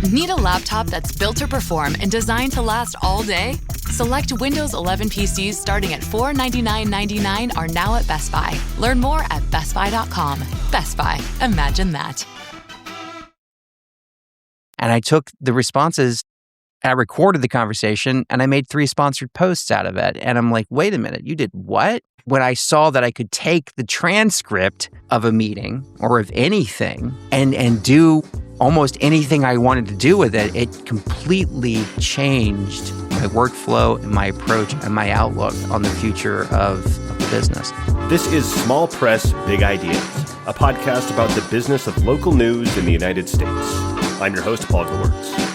Need a laptop that's built to perform and designed to last all day? Select Windows 11 PCs starting at $499.99 are now at Best Buy. Learn more at bestbuy.com. Best Buy. Imagine that. And I took the responses, I recorded the conversation, and I made 3 sponsored posts out of it. And I'm like, wait a minute, you did what? When I saw that I could take the transcript of a meeting or of anything and do almost anything I wanted to do with it, it completely changed my workflow and my approach and my outlook on the future of the business. This is Small Press, Big Ideas, a podcast about the business of local news in the United States. I'm your host, Paul Gewertz.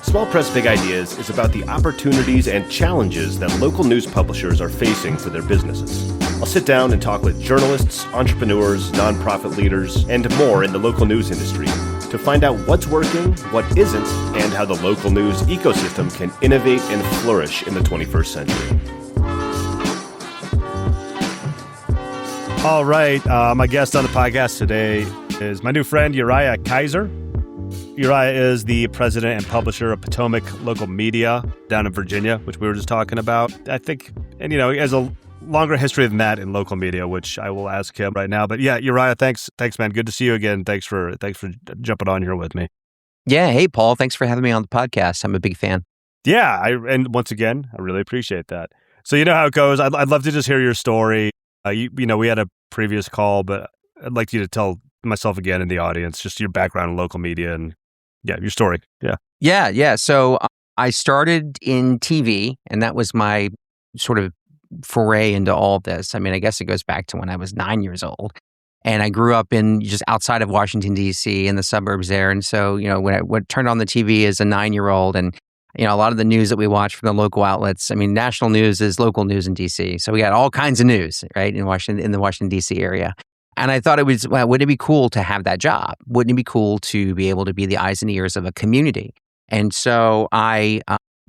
Small Press, Big Ideas is about the opportunities and challenges that local news publishers are facing for their businesses. I'll sit down and talk with journalists, entrepreneurs, nonprofit leaders, and more in the local news industry to find out what's working, what isn't, and how the local news ecosystem can innovate and flourish in the 21st century. All right, my guest on the podcast today is my new friend, Uriah Kiser. Uriah is the president and publisher of Potomac Local Media down in Virginia, which we were just talking about. I think, and he has a longer history than that in local media, which I will ask him right now. But yeah, Uriah, thanks, man. Good to see you again. Thanks for jumping on here with me. Yeah, hey Paul, thanks for having me on the podcast. I'm a big fan. Yeah, and once again, I really appreciate that. So you know how it goes. I'd love to just hear your story. We had a previous call, but I'd like you to tell myself again in the audience just your background in local media and your story. Yeah. So I started in TV, and that was my sort of foray into all of this. I mean, I guess it goes back to when I was 9 years old, and I grew up in just outside of Washington, D.C. in the suburbs there. And so, when I turned on the TV as a 9-year-old, and a lot of the news that we watch from the local outlets, I mean, national news is local news in D.C. So we got all kinds of news, right, in the Washington, D.C. area. And I thought wouldn't it be cool to have that job? Wouldn't it be cool to be able to be the eyes and ears of a community? And so I,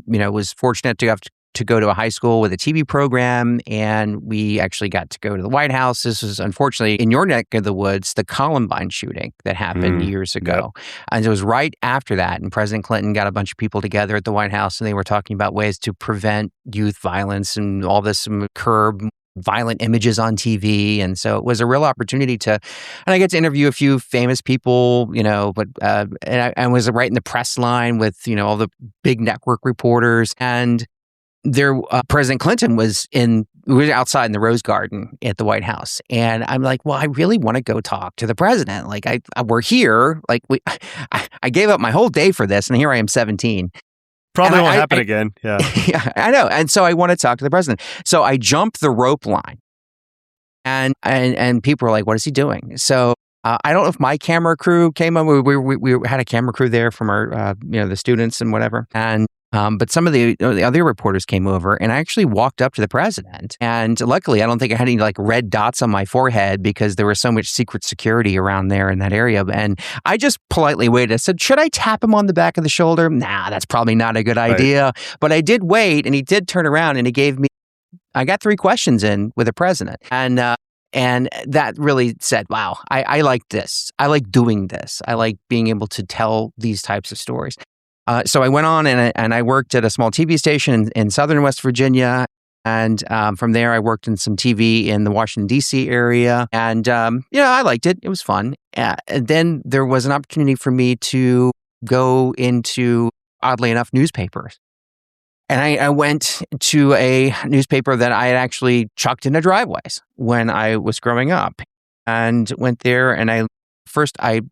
was fortunate to have to go to a high school with a TV program, and we actually got to go to the White House. This was unfortunately in your neck of the woods, the Columbine shooting that happened years ago. Yep. And it was right after that, and President Clinton got a bunch of people together at the White House, and they were talking about ways to prevent youth violence and all this, curb violent images on TV. And so it was a real opportunity and I get to interview a few famous people, and I was right in the press line with, all the big network reporters. And there, President Clinton we were outside in the Rose Garden at the White House. And I'm like, well, I really want to go talk to the president. Like we're here, I gave up my whole day for this. And here I am 17. Probably won't happen again. Yeah. Yeah, I know. And so I want to talk to the president. So I jumped the rope line, and people were like, "What is he doing?" So I don't know if my camera crew came up. We had a camera crew there from our the students and whatever, and but some of the other reporters came over, and I actually walked up to the president. And luckily, I don't think I had any red dots on my forehead because there was so much secret security around there in that area. And I just politely waited. I said, "Should I tap him on the back of the shoulder?" Nah, that's probably not a good idea. Right. But I did wait, and he did turn around, and I got 3 questions in with the president, and that really said, wow, I like this. I like doing this. I like being able to tell these types of stories. So I went on and I worked at a small TV station in southern West Virginia. And from there, I worked in some TV in the Washington, D.C. area. And, I liked it. It was fun. And then there was an opportunity for me to go into, oddly enough, newspapers. And I went to a newspaper that I had actually chucked into driveways when I was growing up, and went there. And I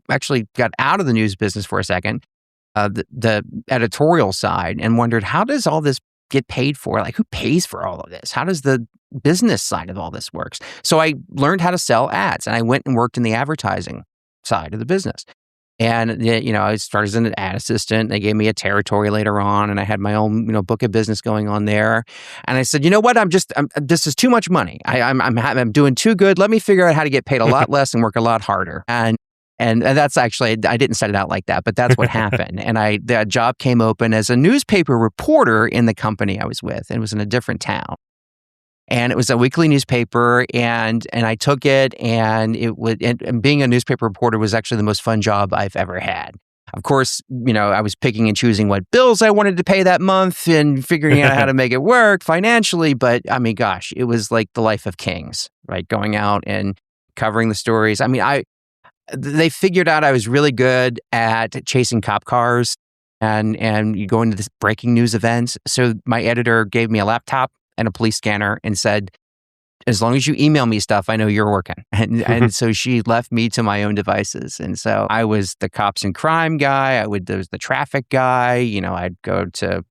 actually got out of the news business for a second. The editorial side, and wondered, how does all this get paid for? Who pays for all of this? How does the business side of all this works? So I learned how to sell ads, and I went and worked in the advertising side of the business. And, I started as an ad assistant. They gave me a territory later on, and I had my own, book of business going on there. And I said, you know what? This is too much money. I'm doing too good. Let me figure out how to get paid a lot less and work a lot harder. And that's actually, I didn't set it out like that, but that's what happened. And that job came open as a newspaper reporter in the company I was with. And it was in a different town. And it was a weekly newspaper, and I took it, and and being a newspaper reporter was actually the most fun job I've ever had. of course, I was picking and choosing what bills I wanted to pay that month and figuring out how to make it work financially. But I mean, gosh, it was like the life of kings, right? Going out and covering the stories. I mean, they figured out I was really good at chasing cop cars and you go into this breaking news events. So my editor gave me a laptop and a police scanner and said, as long as you email me stuff, I know you're working. And so she left me to my own devices. And so I was the cops and crime guy. There was the traffic guy. I'd go to,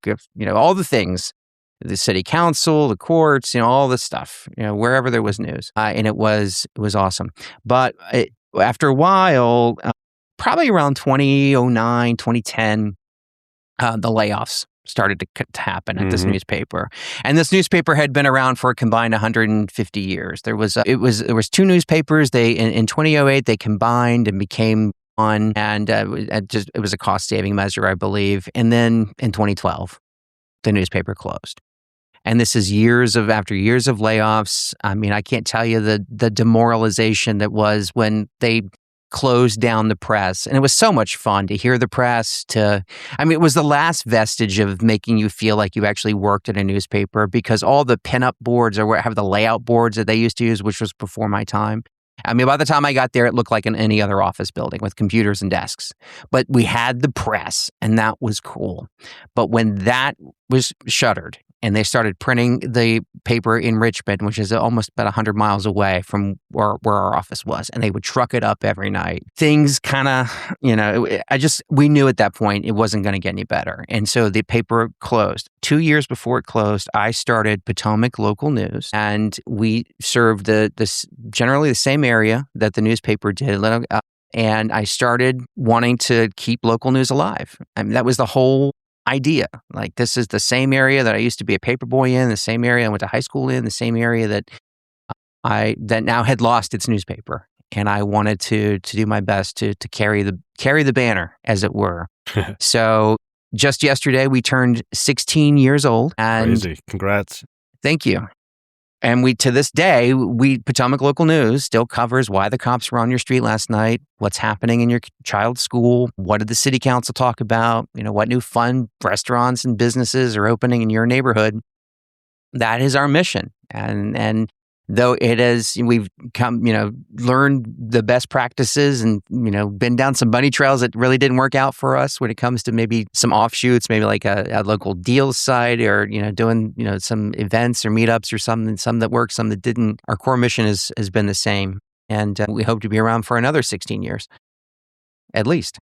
all the things, the city council, the courts, all this stuff, wherever there was news. And it was awesome. But after a while, probably around 2009, 2010, the layoffs started to happen at this newspaper. And this newspaper had been around for a combined 150 years. There was two newspapers. In 2008 they combined and became one, and it was a cost saving measure, I believe. And then in 2012, the newspaper closed. And this is after years of layoffs. I mean, I can't tell you the demoralization that was when they closed down the press. And it was so much fun to hear the press. It was the last vestige of making you feel like you actually worked at a newspaper, because all the pinup boards have the layout boards that they used to use, which was before my time. I mean, by the time I got there, it looked like any other office building with computers and desks. But we had the press, and that was cool. But when that was shuttered, and they started printing the paper in Richmond, which is almost about 100 miles away from where our office was. And they would truck it up every night. Things kind of, we knew at that point it wasn't going to get any better. And so the paper closed. 2 years before it closed, I started Potomac Local News. And we served generally the same area that the newspaper did. And I started wanting to keep local news alive. I mean, that was the whole idea. Like, this is the same area that I used to be a paper boy in, the same area I went to high school in, the same area that now had lost its newspaper. And I wanted to do my best to carry the banner, as it were. So just yesterday we turned 16 years old. And crazy. Congrats. Thank you. And to this day, Potomac Local News still covers why the cops were on your street last night, what's happening in your child's school, what did the city council talk about, what new fun restaurants and businesses are opening in your neighborhood. That is our mission. And though we've learned the best practices and, been down some bunny trails that really didn't work out for us when it comes to maybe some offshoots, maybe like a local deals site or, doing, some events or meetups or something, some that worked, some that didn't. Our core mission has been the same. And we hope to be around for another 16 years, at least.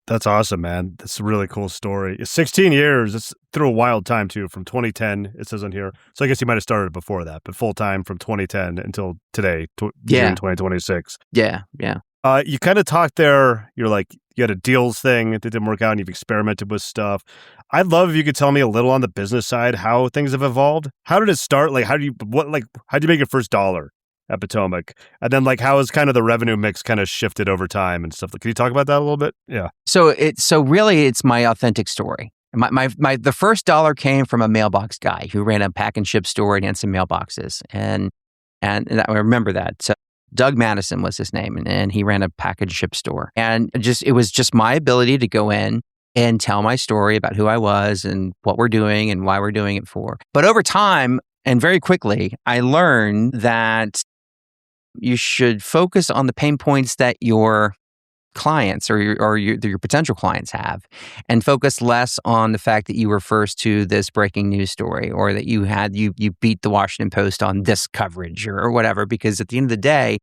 That's awesome, man. That's a really cool story. 16 years. It's through a wild time, too, from 2010, it says on here. So I guess you might have started before that, but full-time from 2010 until today, June 2026. Yeah. You kind of talked there. You're like, you had a deals thing that didn't work out, and you've experimented with stuff. I'd love if you could tell me a little on the business side how things have evolved. How did it start? Like, how'd you make your first dollar at Potomac? And then how has kind of the revenue mix kind of shifted over time and stuff? Can you talk about that a little bit? Yeah. So really it's my authentic story. The first dollar came from a mailbox guy who ran a pack and ship store and had some mailboxes. And I remember that. So Doug Madison was his name, and he ran a pack and ship store. And it was just my ability to go in and tell my story about who I was and what we're doing and why we're doing it for. But over time, and very quickly, I learned that you should focus on the pain points that your clients or your potential clients have, and focus less on the fact that you were first to this breaking news story, or that you beat the Washington Post on this coverage or whatever. Because at the end of the day,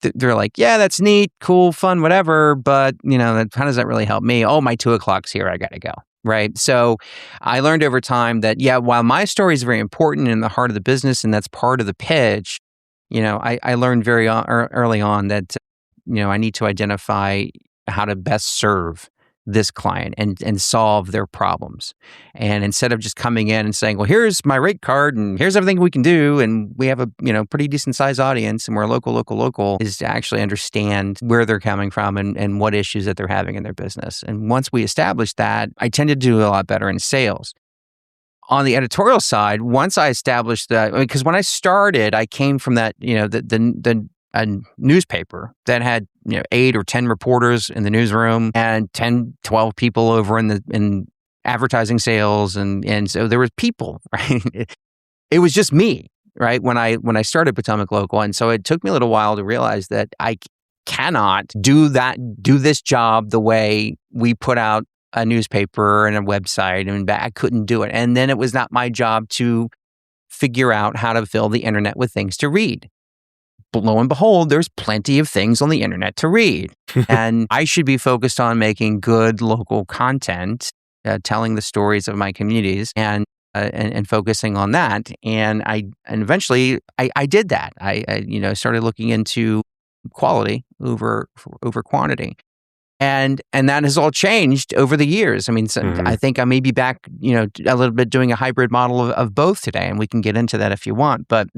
they're like, yeah, that's neat, cool, fun, whatever. But how does that really help me? Oh, my 2:00's here, I got to go. Right. So I learned over time that, while my story is very important in the heart of the business, and that's part of the pitch, I learned very early on that, I need to identify how to best serve this client and solve their problems. And instead of just coming in and saying, well, here's my rate card and here's everything we can do, and we have a, pretty decent sized audience and we're local, is to actually understand where they're coming from and what issues that they're having in their business. And once we established that, I tended to do a lot better in sales. On the editorial side, once I established that, because when I started, I came from that, a newspaper that had 8 or 10 reporters in the newsroom and 10, 12 people over in advertising sales. And so there was people, right? It was just me, right? When I started Potomac Local. And so it took me a little while to realize that I cannot do this job the way we put out a newspaper and a website, and I couldn't do it. And then it was not my job to figure out how to fill the internet with things to read. But lo and behold, there's plenty of things on the internet to read. And I should be focused on making good local content, telling the stories of my communities and focusing on that. And eventually I did that. I started looking into quality over quantity. And that has all changed over the years. I mean, I think I may be back, a little bit doing a hybrid model of both today, and we can get into that if you want. But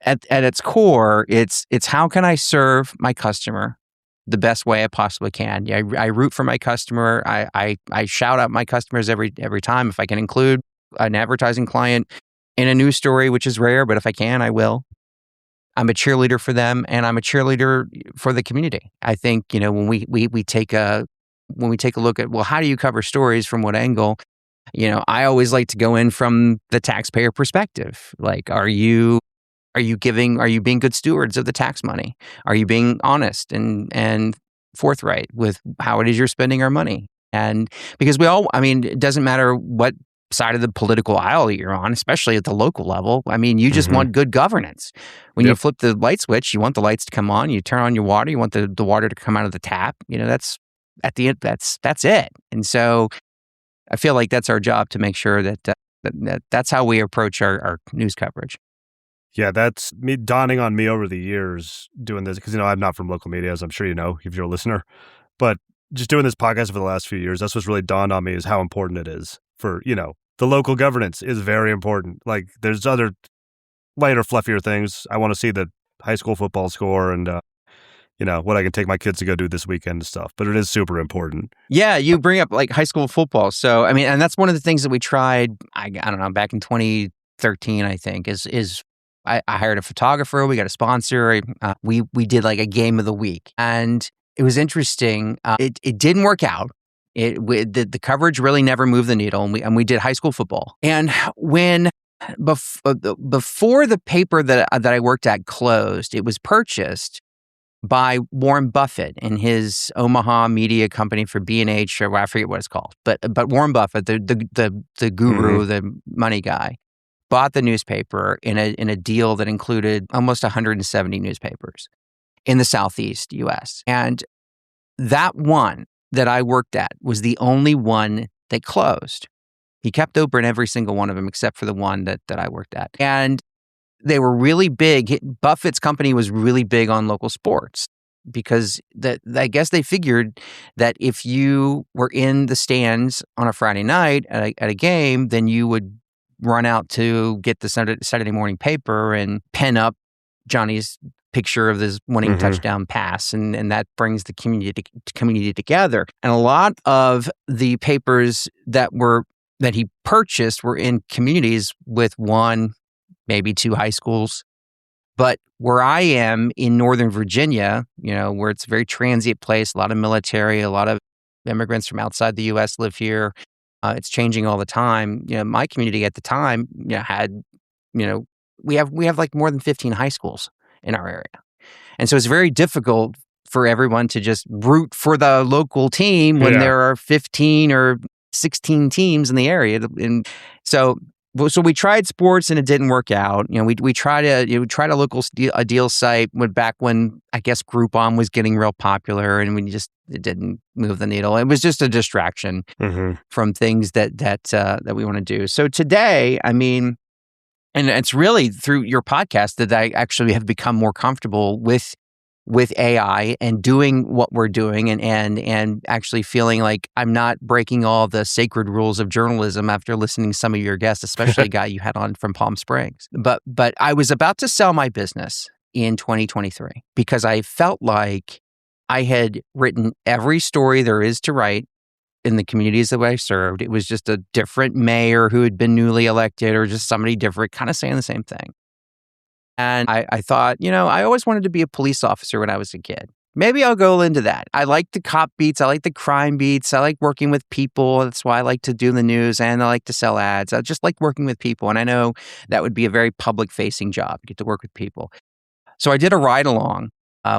at its core, it's how can I serve my customer the best way I possibly can. I root for my customer. I shout out my customers every time. If I can include an advertising client in a news story, which is rare, but if I can, I will. I'm a cheerleader for them, and I'm a cheerleader for the community. I think, when we take a look at, well, how do you cover stories from what angle? I always like to go in from the taxpayer perspective. Like, are you being good stewards of the tax money? Are you being honest and forthright with how it is you're spending our money? And because it doesn't matter what side of the political aisle you're on, especially at the local level. I mean, you just want good governance. When you flip the light switch, you want the lights to come on, you turn on your water, you want the water to come out of the tap. That's at the end, that's it. And so I feel like that's our job to make sure that's how we approach our news coverage. Yeah, that's me dawning on me over the years doing this, because, I'm not from local media, as I'm sure you know, if you're a listener. But just doing this podcast for the last few years, that's what's really dawned on me is how important it is for, the local governance is very important. Like, there's other lighter, fluffier things. I want to see the high school football score and, what I can take my kids to go do this weekend and stuff. But it is super important. Yeah, you bring up like high school football. So, and that's one of the things that we tried, I don't know, back in 2013, I think, is I hired a photographer. We got a sponsor. We did like a game of the week. And it was interesting. It didn't work out. The coverage really never moved the needle, and we did high school football. And when before the paper that I worked at closed, it was purchased by Warren Buffett and his Omaha media company for B&H, or I forget what it's called. But Warren Buffett, the guru, the money guy, bought the newspaper in a deal that included almost 170 newspapers in the Southeast U.S. And that one that I worked at was the only one that closed. He kept open every single one of them except for the one that I worked at. And they were really big. Buffett's company was really big on local sports because I guess they figured that if you were in the stands on a Friday night at a game, then you would run out to get the Saturday morning paper and pen up Johnny's picture of this winning touchdown pass, and that brings the community together. And a lot of the papers that he purchased were in communities with one, maybe two high schools. But where I am in Northern Virginia, where it's a very transient place, a lot of military, a lot of immigrants from outside the U.S. live here. It's changing all the time. My community at the time had, we have like more than 15 high schools in our area. And so it's very difficult for everyone to just root for the local team when there are 15 or 16 teams in the area. And so we tried sports and it didn't work out. We tried a local deal site back when I guess Groupon was getting real popular, and it didn't move the needle. It was just a distraction from things that we want to do. So today, and it's really through your podcast that I actually have become more comfortable with AI and doing what we're doing and actually feeling like I'm not breaking all the sacred rules of journalism after listening to some of your guests, especially a guy you had on from Palm Springs. But I was about to sell my business in 2023 because I felt like I had written every story there is to write in the communities that I served. It was just a different mayor who had been newly elected or just somebody different kind of saying the same thing. And I thought, I always wanted to be a police officer when I was a kid. maybe I'll go into that. I like the cop beats. I like the crime beats. I like working with people. That's why I like to do the news, and I like to sell ads. I just like working with people. And I know that would be a very public-facing job, get to work with people. So I did a ride-along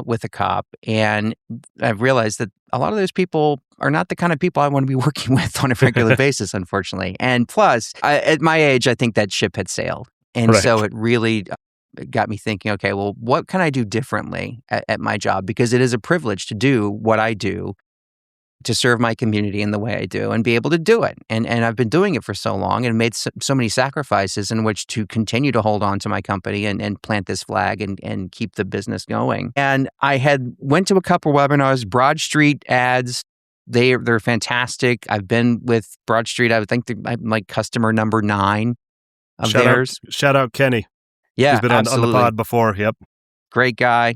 with a cop, and I've realized that a lot of those people are not the kind of people I want to be working with on a regular basis, unfortunately. And plus, at my age, I think that ship had sailed. And so it really got me thinking, okay, well, what can I do differently at my job? Because it is a privilege to do what I do, to serve my community in the way I do and be able to do it. And I've been doing it for so long and made so many sacrifices in which to continue to hold on to my company and plant this flag and keep the business going. And I went to a couple webinars, Broad Street ads. They're fantastic. I've been with Broad Street. I think I'm like customer number 9 of theirs. Shout out Kenny. Yeah, he's been on the pod before. Yep. Great guy.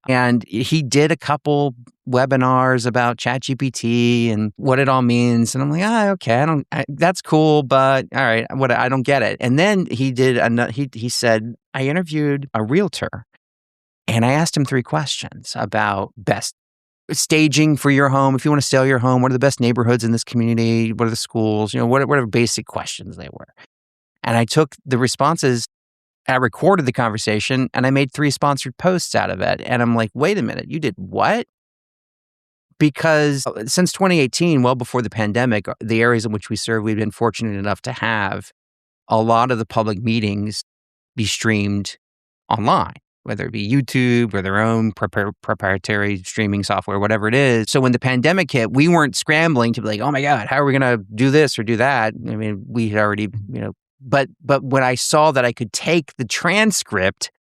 And he did a couple webinars about ChatGPT and what it all means. And I'm like, okay, that's cool, but all right, I don't get it. And then he did he said, I interviewed a realtor and I asked him 3 questions about best staging for your home. If you want to sell your home, what are the best neighborhoods in this community? What are the schools? Whatever basic questions they were. And I took the responses, I recorded the conversation, and I made 3 sponsored posts out of it. And I'm like, wait a minute, you did what? Because since 2018, well before the pandemic, the areas in which we serve, we've been fortunate enough to have a lot of the public meetings be streamed online, whether it be YouTube or their own proprietary streaming software, whatever it is. So when the pandemic hit, we weren't scrambling to be like, oh my God, how are we going to do this or do that? I mean, we had already, But when I saw that I could take the transcript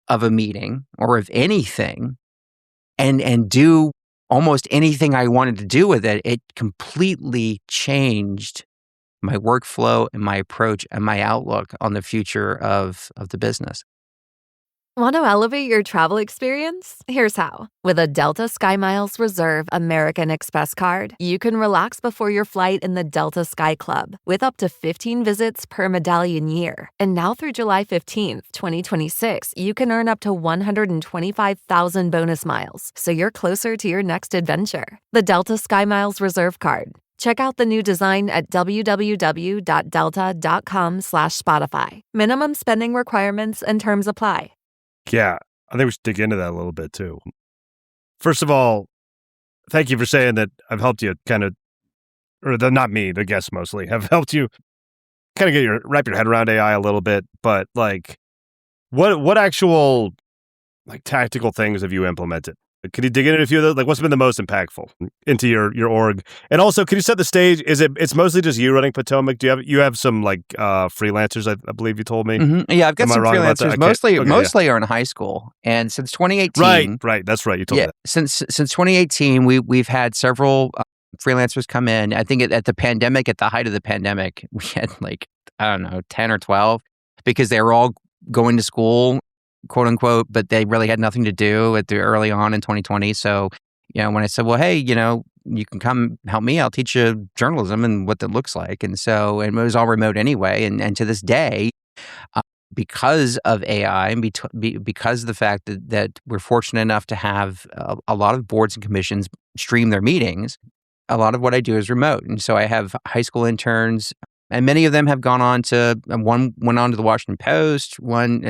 of a meeting or of anything and do almost anything I wanted to do with it, it completely changed my workflow and my approach and my outlook on the future of the business. Want to elevate your travel experience? Here's how. With a Delta SkyMiles Reserve American Express card, you can relax before your flight in the Delta Sky Club with up to 15 visits per medallion year. And now through July 15th, 2026, you can earn up to 125,000 bonus miles, so you're closer to your next adventure. The Delta SkyMiles Reserve card. Check out the new design at www.delta.com/Spotify. Minimum spending requirements and terms apply. Yeah, I think we should dig into that a little bit too. First of all, thank you for saying that I've helped you not me, the guests mostly, have helped you kind of wrap your head around AI a little bit. But like, what actual like tactical things have you implemented? Can you dig into a few of those? Like, what's been the most impactful into your org? And also, can you set the stage? It's mostly just you running Potomac? Do you have some like freelancers? I believe you told me. Mm-hmm. Yeah, I've got some freelancers. Mostly are in high school, and since 2018, right, that's right. You told me that. Since 2018, we've had several freelancers come in. I think at the height of the pandemic, we had 10 or 12 because they were all going to school, quote unquote, but they really had nothing to do early on in 2020. So, when I said, well, hey, you can come help me, I'll teach you journalism and what that looks like. And so it was all remote anyway. And to this day, because of AI and because of the fact that we're fortunate enough to have a lot of boards and commissions stream their meetings, a lot of what I do is remote. And so I have high school interns, and many of them have gone on one went on to the Washington Post. Some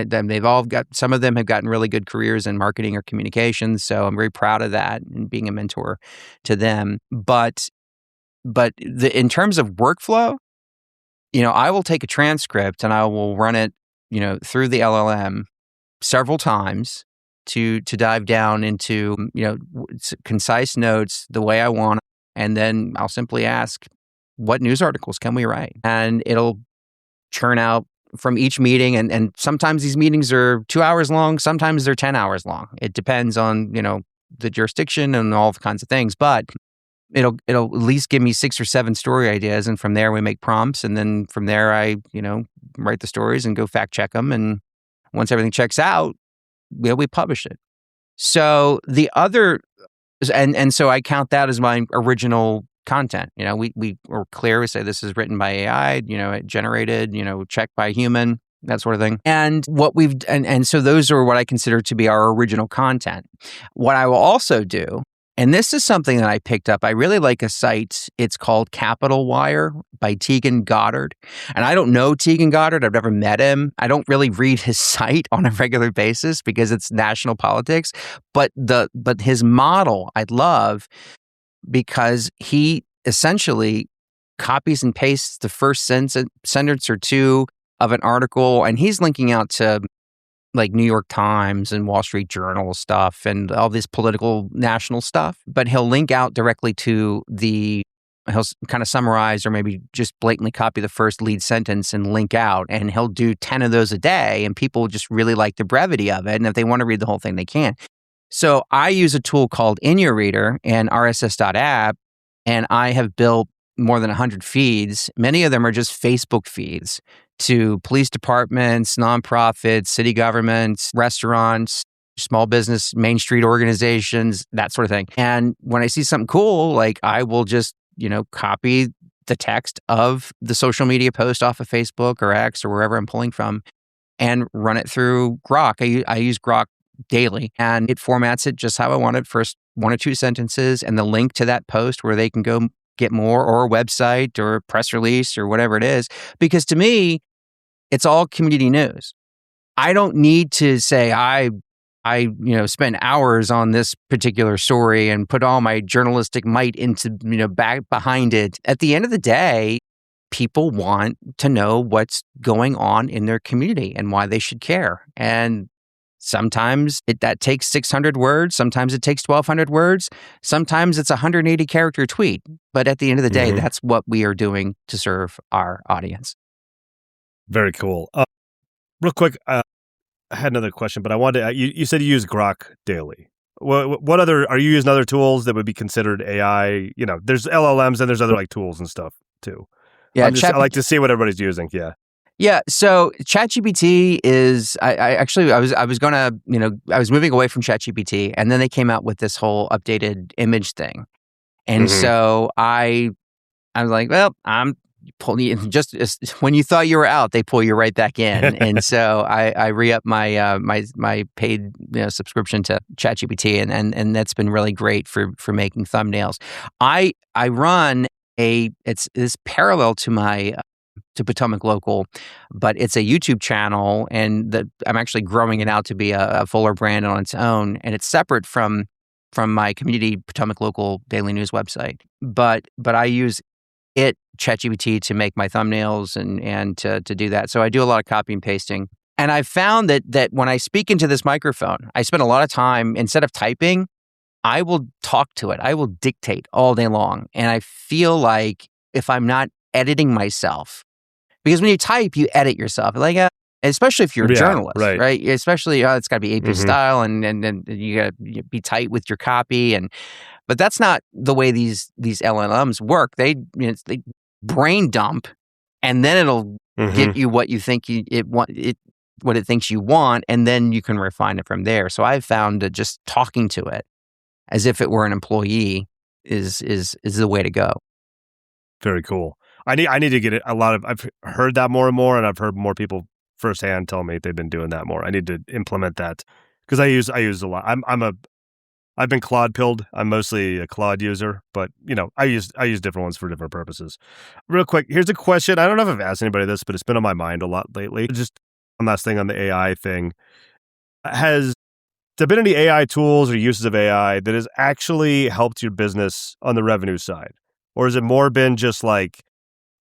of them have gotten really good careers in marketing or communications. So I'm very proud of that and being a mentor to them. But in terms of workflow, I will take a transcript and I will run it, through the LLM several times to dive down into, concise notes the way I want. And then I'll simply ask, what news articles can we write? And it'll churn out from each meeting. And sometimes these meetings are 2 hours long. Sometimes they're 10 hours long. It depends on, the jurisdiction and all kinds of things. But it'll at least give me 6 or 7 story ideas. And from there, we make prompts. And then from there, I, write the stories and go fact check them. And once everything checks out, we publish it. So so I count that as my original content. We are clear. We say this is written by AI, generated, checked by a human. that sort of thing. And so those are what I consider to be our original content. What I will also do, and this is something that I picked up. I really like a site. It's called Capital Wire by Tegan Goddard. And I don't know Tegan Goddard. I've never met him. I don't really read his site on a regular basis because it's national politics. But his model I love because he essentially copies and pastes the first sentence or two of an article, and he's linking out to like New York Times and Wall Street Journal stuff and all this political national stuff, but he'll link out directly to he'll kind of summarize or maybe just blatantly copy the first lead sentence and link out, and he'll do 10 of those a day, and people just really like the brevity of it, and if they want to read the whole thing, they can. So I use a tool called In Your Reader and RSS.app, and I have built more than 100 feeds. Many of them are just Facebook feeds to police departments, nonprofits, city governments, restaurants, small business, Main Street organizations, that sort of thing. And when I see something cool, like I will just, copy the text of the social media post off of Facebook or X or wherever I'm pulling from and run it through Grok. I use Grok daily, and it formats it just how I want it. First 1 or 2 sentences and the link to that post where they can go get more, or a website or a press release or whatever it is. Because to me, it's all community news. I don't need to say I spend hours on this particular story and put all my journalistic might into, back behind it. At the end of the day, people want to know what's going on in their community and why they should care. And sometimes that takes 600 words. Sometimes it takes 1,200 words. Sometimes it's a 180 character tweet. But at the end of the day, that's what we are doing to serve our audience. Very cool. Real quick, I had another question, but I wanted you said you use Grok daily. What other, are you using other tools that would be considered AI? There's LLMs and there's other like tools and stuff too. Yeah, I like to see what everybody's using. Yeah. Yeah, so ChatGPT is. I was moving away from ChatGPT, and then they came out with this whole updated image thing, and so I was like, well, I'm pulling you just when you thought you were out, they pull you right back in, and so I re-up my paid subscription to ChatGPT, and that's been really great for making thumbnails. I run it's parallel to my. To Potomac Local, but it's a YouTube channel, and I'm actually growing it out to be a fuller brand on its own, and it's separate from my community Potomac Local daily news website. But I use ChatGPT to make my thumbnails and to do that. So I do a lot of copy and pasting, and I found that when I speak into this microphone, I spend a lot of time instead of typing, I will talk to it. I will dictate all day long, and I feel like if I'm not editing myself. Because when you type, you edit yourself. Like, especially if you're a journalist, right? Especially, it's got to be AP style, and you got to be tight with your copy. But that's not the way these LLMs work. They brain dump, and then it'll get you what you think what it thinks you want, and then you can refine it from there. So I've found that just talking to it as if it were an employee is the way to go. Very cool. I need to get it. I've heard that more and more, and I've heard more people firsthand tell me they've been doing that more. I need to implement that because I use a lot. I've been Claude pilled. I'm mostly a Claude user, but I use different ones for different purposes. Real quick, here's a question. I don't know if I've asked anybody this, but it's been on my mind a lot lately. Just one last thing on the AI thing. Has there been any AI tools or uses of AI that has actually helped your business on the revenue side? Or has it more been just like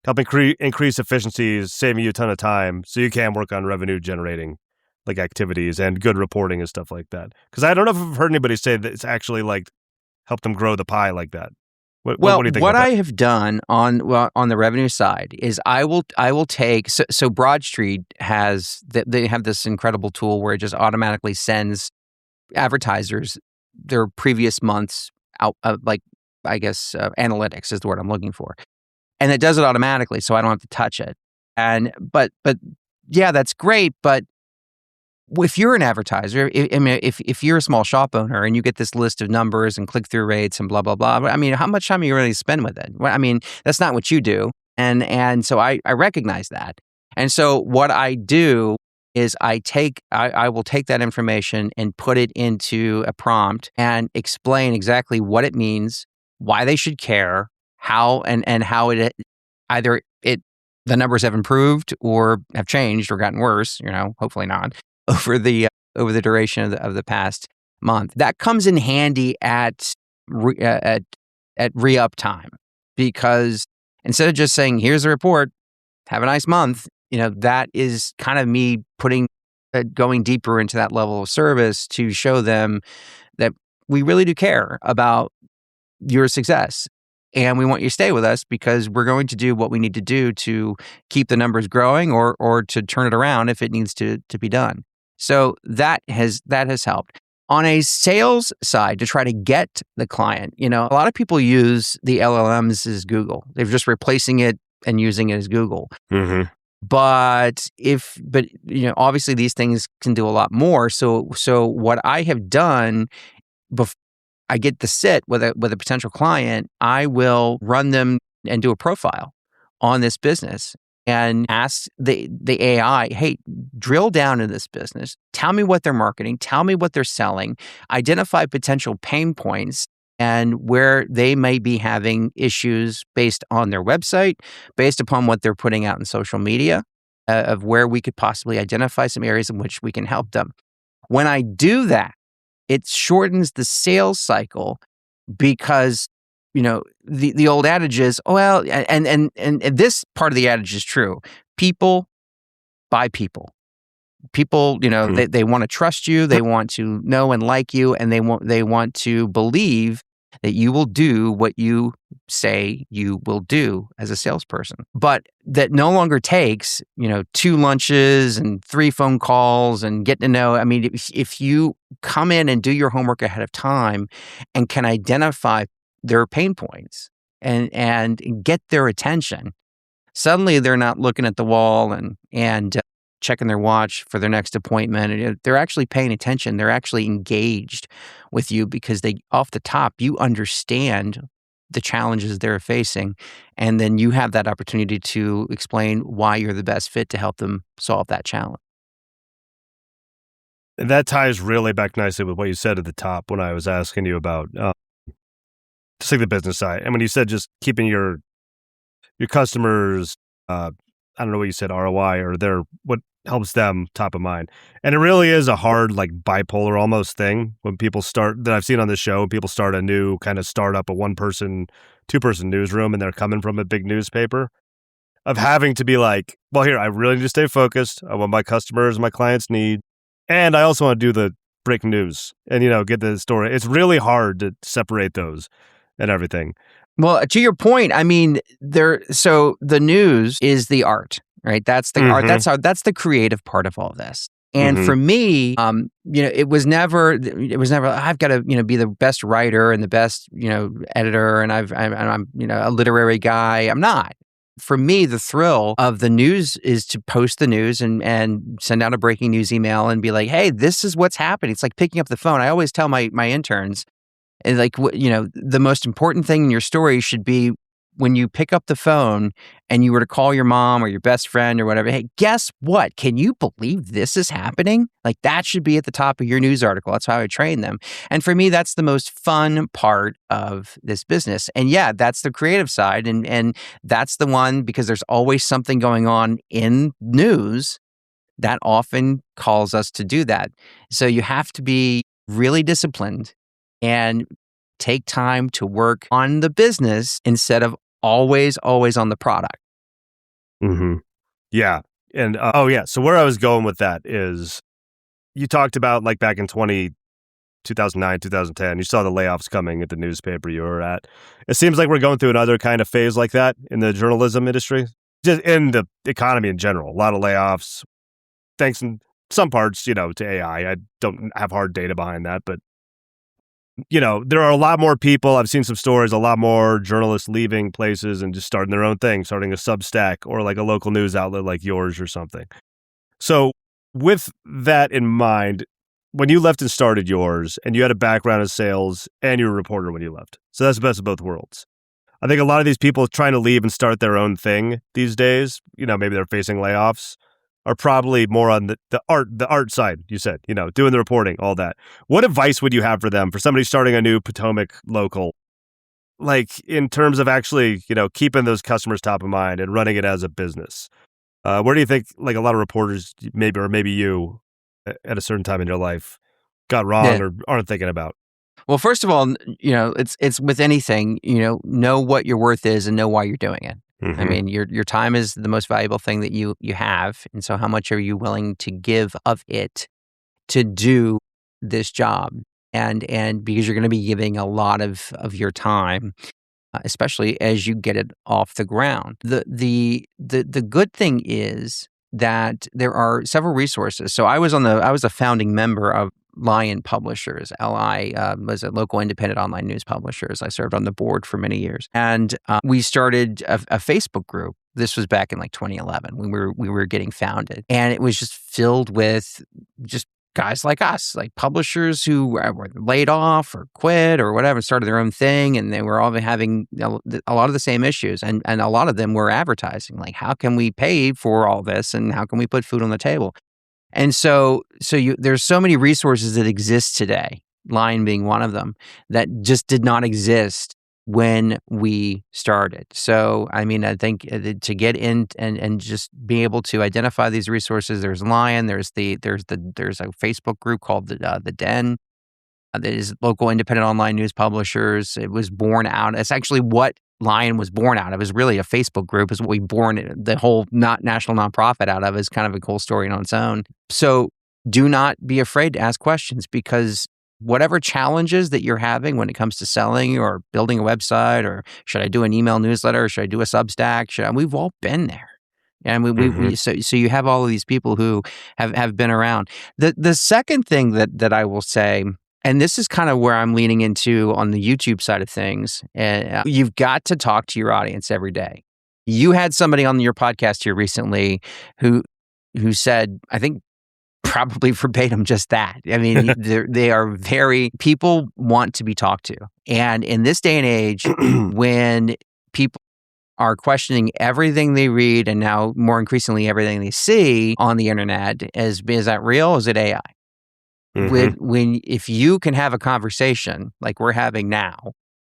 helping increase efficiencies, saving you a ton of time so you can work on revenue generating like activities and good reporting and stuff like that? Because I don't know if I've heard anybody say that it's actually like helped them grow the pie like that. What do you think about that? I have done on the revenue side is I will take so BroadStreet they have this incredible tool where it just automatically sends advertisers their previous months out analytics is the word I'm looking for. And it does it automatically, so I don't have to touch it. But yeah, that's great. But if you're an advertiser, if you're a small shop owner and you get this list of numbers and click-through rates and blah blah blah, I mean, how much time are you really spend with it? Well, I mean, that's not what you do, and so I recognize that. And so what I do is I will take that information and put it into a prompt and explain exactly what it means, why they should care, how and how it either the numbers have improved or have changed or gotten worse, hopefully not, over the duration of the past month. That comes in handy at re-up time, because instead of just saying, here's a report, have a nice month, that is kind of me going deeper into that level of service to show them that we really do care about your success. And we want you to stay with us because we're going to do what we need to do to keep the numbers growing or to turn it around if it needs to be done. So that has helped. On a sales side, to try to get the client, a lot of people use the LLMs as Google. They're just replacing it and using it as Google. Mm-hmm. But obviously these things can do a lot more. So what I have done before I get to sit with a potential client, I will run them and do a profile on this business and ask the AI, hey, drill down in this business. Tell me what they're marketing. Tell me what they're selling. Identify potential pain points and where they may be having issues based on their website, based upon what they're putting out in social media, of where we could possibly identify some areas in which we can help them. When I do that, it shortens the sales cycle because, the old adage is, and this part of the adage is true. People buy people. People, they want to trust you. They want to know and like you, and they want to believe that you will do what you say you will do as a salesperson. But that no longer takes, 2 lunches and 3 phone calls and get to know. I mean, if you come in and do your homework ahead of time and can identify their pain points and get their attention, suddenly they're not looking at the wall and checking their watch for their next appointment. They're actually paying attention. They're actually engaged with you because off the top, you understand the challenges they're facing. And then you have that opportunity to explain why you're the best fit to help them solve that challenge. And that ties really back nicely with what you said at the top when I was asking you about just like the business side. And when you said just keeping your customers, I don't know what you said, ROI, or what helps them top of mind. And it really is a hard, like bipolar almost thing when people start, that I've seen on this show, people start a new kind of startup, a 1-person, 2-person newsroom, and they're coming from a big newspaper, of having to be like, well, here, I really need to stay focused on what my customers and my clients need. And I also want to do the breaking news and, get the story. It's really hard to separate those and everything. Well, to your point, I mean, so the news is the art, right? That's the art. That's the creative part of all this. And for me, it was never, I've got to, be the best writer and the best, editor, and I'm a literary guy. I'm not. For me, the thrill of the news is to post the news and send out a breaking news email and be like, hey, this is what's happening. It's like picking up the phone. I always tell my interns, and the most important thing in your story should be when you pick up the phone and you were to call your mom or your best friend or whatever, hey, guess what? Can you believe this is happening? Like that should be at the top of your news article. That's how I train them. And for me, that's the most fun part of this business. And yeah, that's the creative side. And that's the one, because there's always something going on in news that often calls us to do that. So you have to be really disciplined and take time to work on the business instead of always on the product. Mm-hmm. Yeah. And so where I was going with that is you talked about like back in 2009, 2010, you saw the layoffs coming at the newspaper you were at. It seems like we're going through another kind of phase like that in the journalism industry, just in the economy in general. A lot of layoffs, thanks in some parts, to AI. I don't have hard data behind that, but there are a lot more people. I've seen some stories, a lot more journalists leaving places and just starting their own thing, starting a Substack or like a local news outlet like yours or something. So with that in mind, when you left and started yours and you had a background in sales and you were a reporter when you left, so that's the best of both worlds. I think a lot of these people trying to leave and start their own thing these days, maybe they're facing layoffs, are probably more on the art side, you said, doing the reporting, all that. What advice would you have for them, for somebody starting a new Potomac Local, like in terms of actually, keeping those customers top of mind and running it as a business? Where do you think, like a lot of reporters, maybe you at a certain time in your life got wrong or aren't thinking about? Well, first of all, it's with anything, know what your worth is and know why you're doing it. Mm-hmm. I mean, your time is the most valuable thing that you have. And so how much are you willing to give of it to do this job? And because you're going to be giving a lot of your time, especially as you get it off the ground. The good thing is that there are several resources. So I was a founding member of Lion Publishers. LI was a local independent online news publishers. I served on the board for many years, and we started a Facebook group. This was back in like 2011 when we were getting founded, and it was just filled with just guys like us, like publishers who were laid off or quit or whatever, started their own thing, and they were all having a lot of the same issues, and a lot of them were advertising, like how can we pay for all this, and how can we put food on the table? And so there's so many resources that exist today, Lion being one of them, that just did not exist when we started. So, I mean, I think to get in and just be able to identify these resources, there's Lion, there's a Facebook group called the Den, that is local independent online news publishers. It was born out. It's actually what Lion was born out of. It was really a Facebook group. Is what we born the whole national nonprofit out of. Is kind of a cool story on its own. So do not be afraid to ask questions, because whatever challenges that you're having when it comes to selling or building a website, or should I do an email newsletter, or should I do a Substack? We've all been there. And so you have all of these people who have been around. The second thing that I will say, and this is kind of where I'm leaning into on the YouTube side of things, you've got to talk to your audience every day. You had somebody on your podcast here recently who said, I think probably verbatim just that. I mean, they are people want to be talked to. And in this day and age, when people are questioning everything they read, and now more increasingly everything they see on the internet, is that real? Is it AI? Mm-hmm. If you can have a conversation like we're having now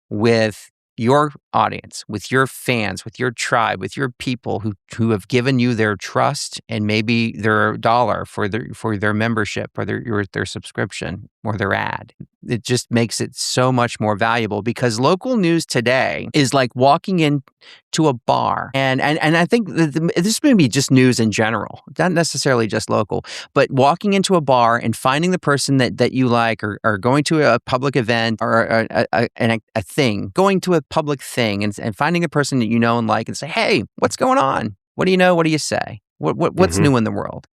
with your audience, with your fans, with your tribe, with your people who have given you their trust and maybe their dollar for their membership or their subscription or their ad, it just makes it so much more valuable, because local news today is like walking into a bar, and I think this may be just news in general, not necessarily just local, but walking into a bar and finding the person that you like, or going to a public event or a thing, going to a public thing and finding a person that you know and like and say, hey, what's going on? What do you know? What do you say? What's new in the world?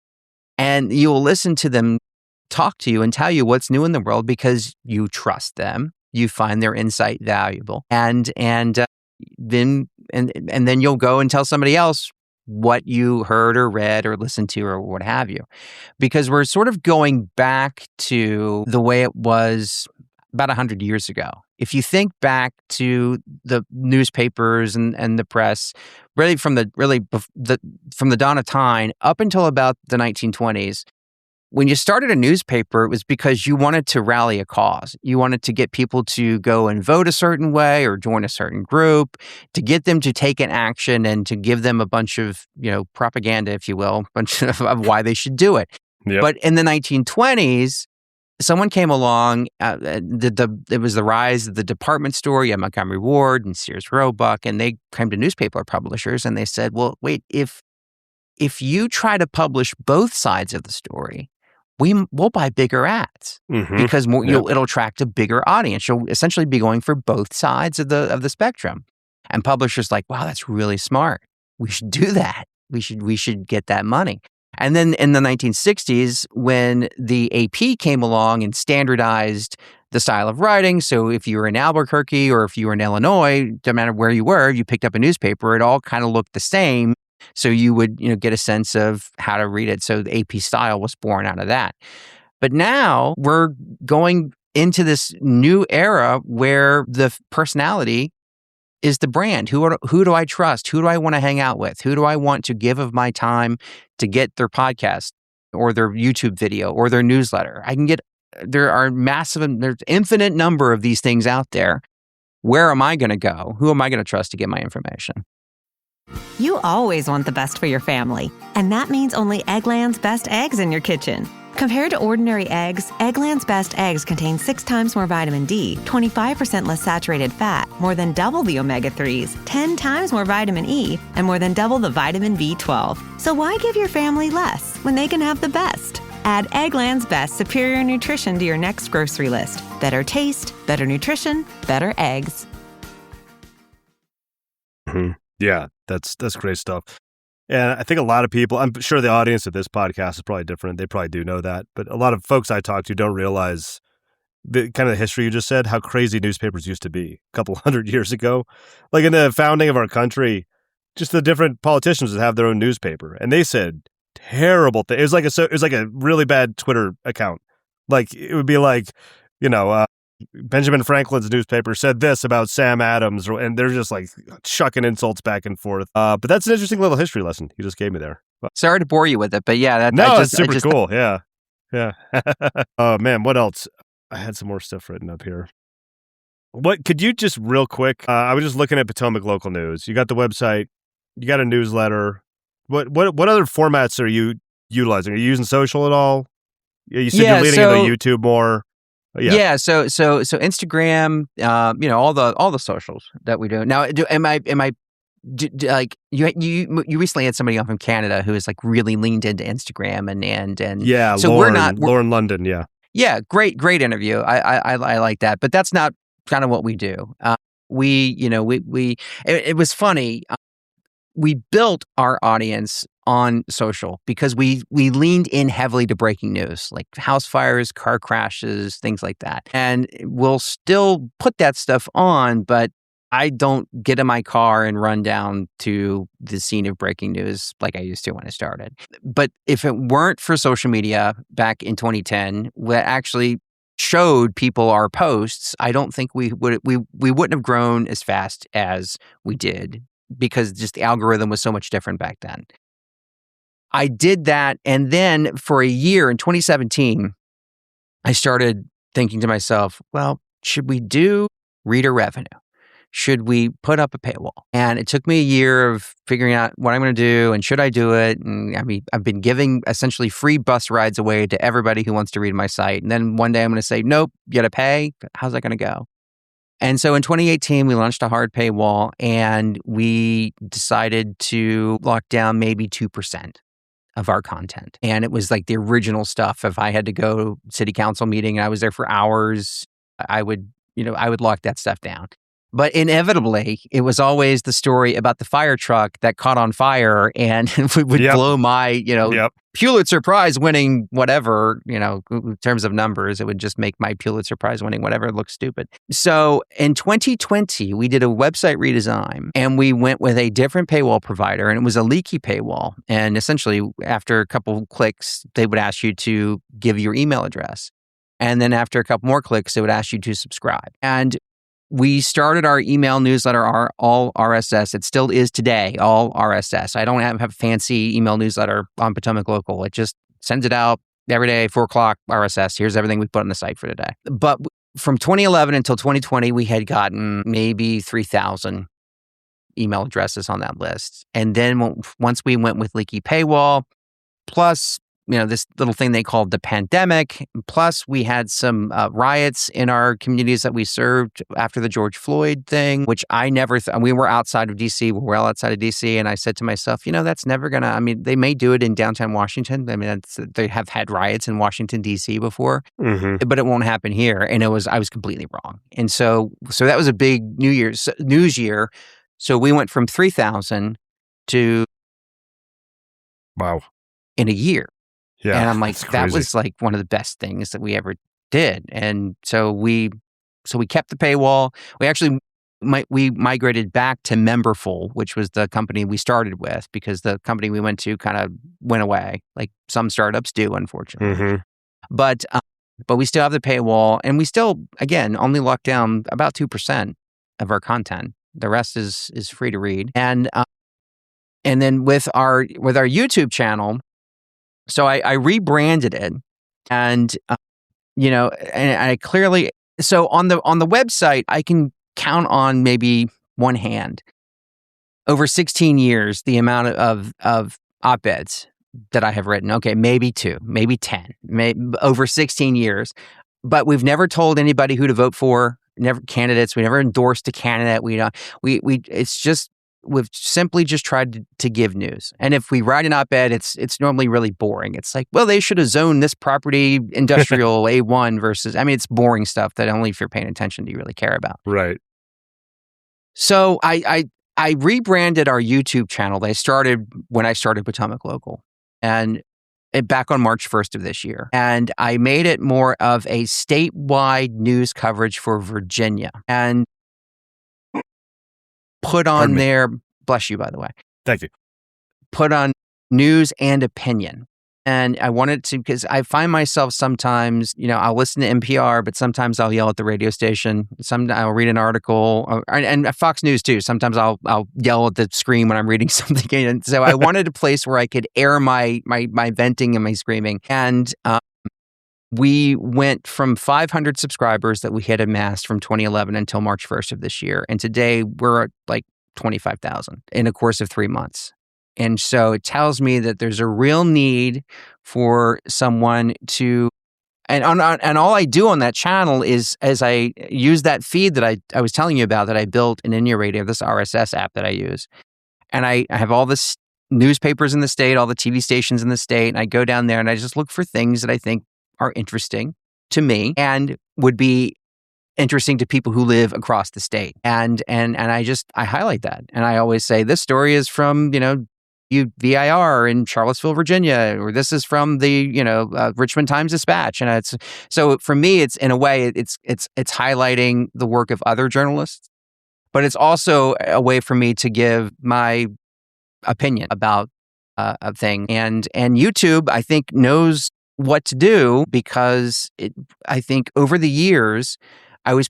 And you will listen to them talk to you and tell you what's new in the world, because you trust them. You find their insight valuable, and then you'll go and tell somebody else what you heard or read or listened to or what have you, because we're sort of going back to the way it was about 100 years ago. If you think back to the newspapers and the press, really from the dawn of time up until about the 1920s, when you started a newspaper, it was because you wanted to rally a cause. You wanted to get people to go and vote a certain way or join a certain group, to get them to take an action and to give them a bunch of, propaganda, if you will, a bunch of why they should do it. Yep. But in the 1920s, someone came along, it was the rise of the department store. You had Montgomery Ward and Sears Roebuck, and they came to newspaper publishers and they said, well, wait, if you try to publish both sides of the story, we'll buy bigger ads, because it'll attract a bigger audience. You'll essentially be going for both sides of the spectrum. And publishers like, wow, that's really smart. We should do that. We should get that money. And then in the 1960s, when the AP came along and standardized the style of writing, so if you were in Albuquerque or if you were in Illinois, no matter where you were, you picked up a newspaper, it all kind of looked the same. So you would, get a sense of how to read it. So the AP style was born out of that. But now we're going into this new era where the personality is the brand. Who do I trust? Who do I want to hang out with? Who do I want to give of my time to get their podcast or their YouTube video or their newsletter? There's infinite number of these things out there. Where am I going to go? Who am I going to trust to get my information? You always want the best for your family, and that means only Eggland's Best Eggs in your kitchen. Compared to ordinary eggs, Eggland's Best Eggs contain 6 times more vitamin D, 25% less saturated fat, more than double the omega-3s, 10 times more vitamin E, and more than double the vitamin B12. So why give your family less when they can have the best? Add Eggland's Best Superior Nutrition to your next grocery list. Better taste, better nutrition, better eggs. Mm-hmm. Yeah, that's great stuff. And I think a lot of people, I'm sure the audience of this podcast is probably different. They probably do know that. But a lot of folks I talk to don't realize the kind of the history you just said, how crazy newspapers used to be a couple hundred years ago. Like in the founding of our country, just the different politicians would have their own newspaper. And they said terrible things. It was like a really bad Twitter account. Like it would be like, Benjamin Franklin's newspaper said this about Sam Adams, and they're just like shucking insults back and forth. But that's an interesting little history lesson you just gave me there. Sorry to bore you with it, but yeah, it's super cool. Yeah. Oh man, what else? I had some more stuff written up here. What could you just real quick? I was just looking at Potomac Local News. You got the website, you got a newsletter. What other formats are you utilizing? Are you using social at all? You said you're leaning into YouTube more. Yeah. So Instagram, all the socials that we do now. Like you recently had somebody on from Canada who is like really leaned into Instagram and yeah. So Lauren London. Yeah. Great interview. I like that, but that's not kind of what we do. It was funny. We built our audience on social because we leaned in heavily to breaking news, like house fires, car crashes, things like that. And we'll still put that stuff on, but I don't get in my car and run down to the scene of breaking news like I used to when I started. But if it weren't for social media back in 2010, that actually showed people our posts, I don't think we wouldn't have grown as fast as we did, because just the algorithm was so much different back then. I did that, and then for a year in 2017, I started thinking to myself, well, should we do reader revenue? Should we put up a paywall? And it took me a year of figuring out what I'm going to do and should I do it? And I mean, I've been giving essentially free bus rides away to everybody who wants to read my site. And then one day I'm going to say, nope, you got to pay. How's that going to go? And so in 2018, we launched a hard paywall, and we decided to lock down maybe 2% of our content. And it was like the original stuff. If I had to go to city council meeting and I was there for hours, I would lock that stuff down. But inevitably, it was always the story about the fire truck that caught on fire and would blow my, Pulitzer Prize winning whatever, in terms of numbers, it would just make my Pulitzer Prize winning whatever look stupid. So in 2020, we did a website redesign, and we went with a different paywall provider, and it was a leaky paywall. And essentially, after a couple clicks, they would ask you to give your email address. And then after a couple more clicks, they would ask you to subscribe. And we started our email newsletter, our all RSS. It still is today, all RSS. I don't have a fancy email newsletter on Potomac Local. It just sends it out every day, 4 o'clock RSS. Here's everything we put on the site for today. But from 2011 until 2020, we had gotten maybe 3,000 email addresses on that list. And then once we went with leaky paywall, plus this little thing they called the pandemic. Plus, we had some riots in our communities that we served after the George Floyd thing, which I never we were outside of D.C. We were well outside of D.C. And I said to myself, that's never going to, they may do it in downtown Washington. They have had riots in Washington, D.C. before, but it won't happen here. And I was completely wrong. And so that was a big news year. So we went from 3,000 to in a year. Yeah, and I'm like, that was like one of the best things that we ever did. And so we kept the paywall. We actually we migrated back to Memberful, which was the company we started with, because the company we went to kind of went away, like some startups do, unfortunately. But we still have the paywall, and we still, again, only lock down about 2% of our content. The rest is free to read. And then with our YouTube channel, so I rebranded it, and and I clearly, so on the website I can count on maybe one hand over 16 years the amount of op-eds that I have written. Okay, maybe 2, maybe 10, over 16 years. But we've never told anybody who to vote for, never candidates. We never endorsed a candidate. We've simply just tried to give news. And if we write an op-ed, it's normally really boring. It's like, well, they should have zoned this property industrial A1 versus, it's boring stuff that only if you're paying attention do you really care about. Right. So I rebranded our YouTube channel that I started when I started Potomac Local, and back on March 1st of this year. And I made it more of a statewide news coverage for Virginia, and put on there, bless you, by the way. Thank you. Put on news and opinion. And I wanted to, because I find myself sometimes, I'll listen to NPR, but sometimes I'll yell at the radio station. Sometimes I'll read an article, and Fox News too. Sometimes I'll yell at the screen when I'm reading something. And so I wanted a place where I could air my venting and my screaming. And we went from 500 subscribers that we had amassed from 2011 until March 1st of this year. And today we're at like 25,000 in a course of 3 months. And so it tells me that there's a real need for someone to, and all I do on that channel is, as I use that feed that I was telling you about that I built in India Radio, this RSS app that I use. And I have all this newspapers in the state, all the TV stations in the state, and I go down there and I just look for things that I think are interesting to me and would be interesting to people who live across the state. And I highlight that. And I always say, this story is from, VIR in Charlottesville, Virginia, or this is from the, Richmond Times-Dispatch. And so for me, it's in a way, it's highlighting the work of other journalists, but it's also a way for me to give my opinion about a thing. And YouTube, I think, knows what to do, because I think over the years, I was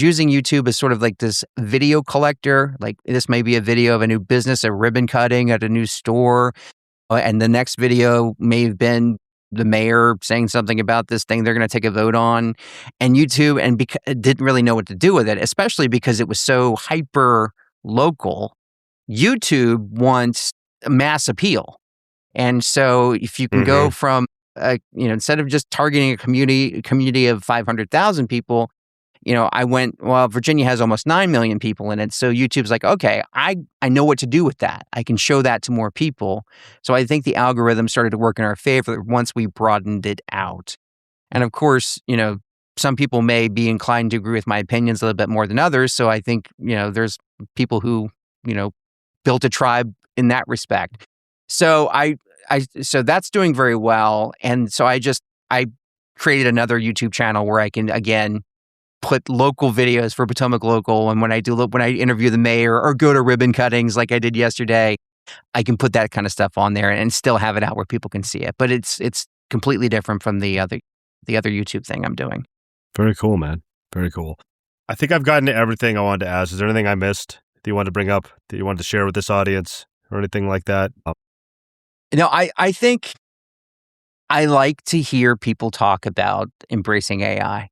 using YouTube as sort of like this video collector. Like, this may be a video of a new business, a ribbon cutting at a new store. And the next video may have been the mayor saying something about this thing they're going to take a vote on. And YouTube didn't really know what to do with it, especially because it was so hyper local. YouTube wants mass appeal. And so if you can go from, instead of just targeting a community of 500,000 people, Virginia has almost 9 million people in it. So YouTube's like, okay, I know what to do with that. I can show that to more people. So I think the algorithm started to work in our favor once we broadened it out. And of course, some people may be inclined to agree with my opinions a little bit more than others. So I think, there's people who, built a tribe in that respect. So so that's doing very well. And so I created another YouTube channel where I can, again, put local videos for Potomac Local. And when I interview the mayor or go to ribbon cuttings like I did yesterday, I can put that kind of stuff on there and still have it out where people can see it. But it's completely different from the other YouTube thing I'm doing. Very cool, man. Very cool. I think I've gotten to everything I wanted to ask. Is there anything I missed that you wanted to bring up, that you wanted to share with this audience, or anything like that? I think I like to hear people talk about embracing AI.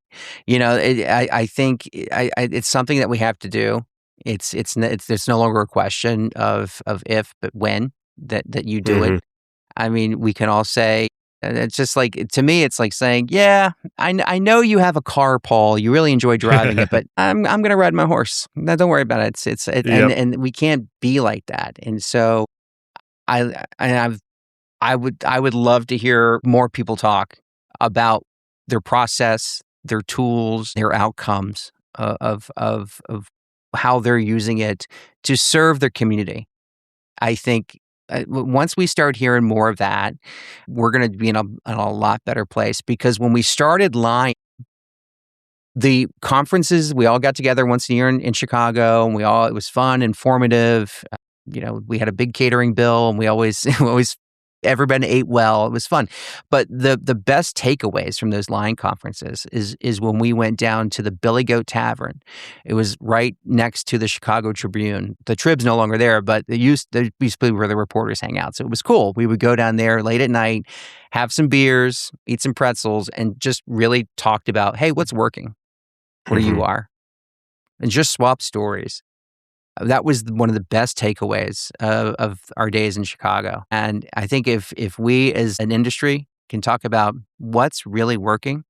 I think it's something that we have to do. It's no longer a question of if, but when that you do it. I mean, we can all say, it's just like, to me, it's like saying, yeah, I know you have a car, Paul. You really enjoy driving it, but I'm going to ride my horse. No, don't worry about it. And we can't be like that. And so I would love to hear more people talk about their process, their tools, their outcomes of how they're using it to serve their community. I think once we start hearing more of that, we're going to be in a lot better place, because when we started Lion, the conferences, we all got together once a year in Chicago, and it was fun, informative. We had a big catering bill, and we always Everybody ate well. It was fun. But the best takeaways from those line conferences is when we went down to the Billy Goat Tavern. It was right next to the Chicago Tribune. The Trib's no longer there, but it used to be where the reporters hang out. So it was cool. We would go down there late at night, have some beers, eat some pretzels, and just really talked about, hey, what's working? Where you are? And just swap stories. That was one of the best takeaways of our days in Chicago. And I think if we as an industry can talk about what's really working,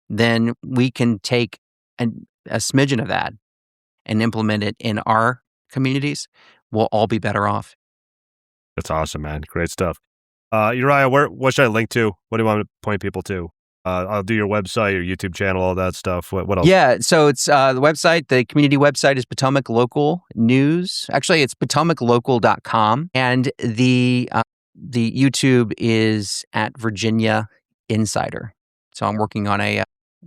then we can take a smidgen of that and implement it in our communities. We'll all be better off. That's awesome, man. Great stuff. Uriah, what should I link to? What do you want to point people to? I'll do your website, your YouTube channel, all that stuff. What else? Yeah, so it's the website. The community website is Potomac Local News. Actually, it's potomaclocal.com. And the YouTube is at Virginia Insider. So I'm working on a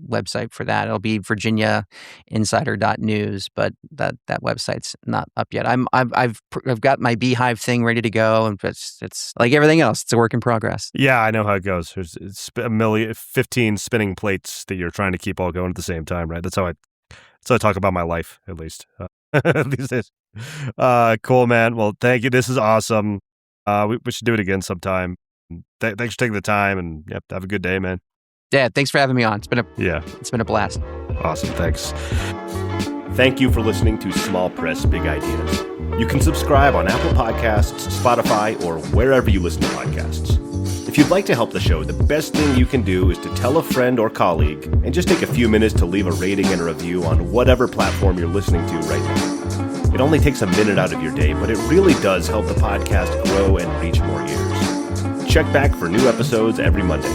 website for that. It'll be virginiainsider.news, but that website's not up yet. I've got my Beehive thing ready to go, and it's like everything else. It's a work in progress. Yeah, I know how it goes. There's 15 spinning plates that you're trying to keep all going at the same time, right? That's how I talk about my life, at least these days. Cool, man. Well, thank you. This is awesome. We should do it again sometime. Thanks for taking the time, and yep, have a good day, man. Yeah, thanks for having me on. It's been a blast. Awesome, thanks. Thank you for listening to Small Press Big Ideas. You can subscribe on Apple Podcasts, Spotify, or wherever you listen to podcasts. If you'd like to help the show, the best thing you can do is to tell a friend or colleague and just take a few minutes to leave a rating and a review on whatever platform you're listening to right now. It only takes a minute out of your day, but it really does help the podcast grow and reach more ears. Check back for new episodes every Monday.